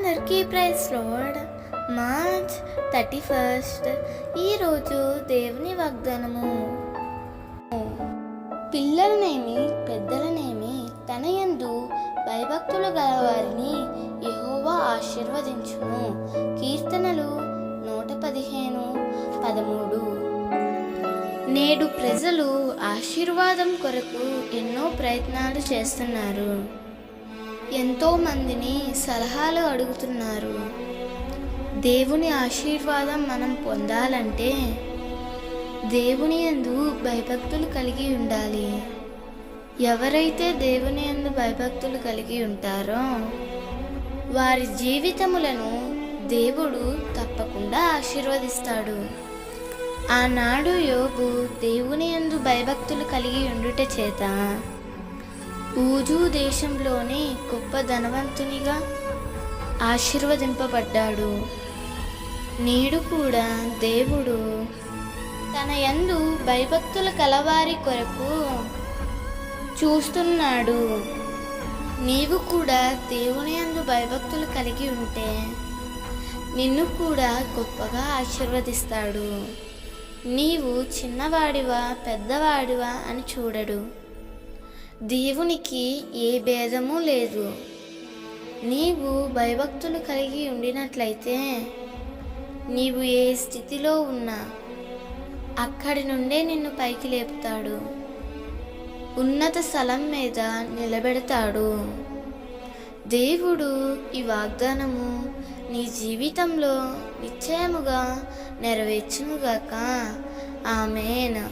అందరికీ praise lord. March 31 ఈరోజు దేవుని వాగ్దానము. పిల్లలనేమి పెద్దలనేమి తన యందు భయభక్తులు గలవారిని యెహోవా ఆశీర్వదించును. కీర్తనలు 115:13. నేడు ప్రజలు ఆశీర్వాదం కొరకు ఎన్నో ప్రయత్నాలు చేస్తున్నారు. ఎంతో మందిని సలహాలు అడుగుతున్నారు. దేవుని ఆశీర్వాదం మనం పొందాలంటే దేవుని యందు భయభక్తులు కలిగి ఉండాలి. ఎవరైతే దేవుని యందు భయభక్తులు కలిగి ఉంటారో వారి జీవితములను దేవుడు తప్పకుండా ఆశీర్వదిస్తాడు. ఆనాడు యోబు దేవుని యందు భయభక్తులు కలిగి ఉండుట చేత ఊజు దేశంలోనే గొప్ప ధనవంతునిగా ఆశీర్వదింపబడ్డాడు. నేడు కూడా దేవుడు తన యందు భయభక్తులు కలవారి కొరకు చూస్తున్నాడు. నీవు కూడా దేవుని యందు భయభక్తులు కలిగి ఉంటే నిన్ను కూడా గొప్పగా ఆశీర్వదిస్తాడు. నీవు చిన్నవాడివా పెద్దవాడివా అని చూడడు. దేవునికి ఏ భేదము లేదు. నీవు భయభక్తులు కలిగి ఉండినట్లయితే నీవు ఏ స్థితిలో ఉన్నా అక్కడి నుండే నిన్ను పైకి లేపుతాడు. ఉన్నత స్థలం మీద నిలబెడతాడు. దేవుడు ఈ వాగ్దానము నీ జీవితంలో నిశ్చయముగా నెరవేర్చునుగాక. ఆమేన్.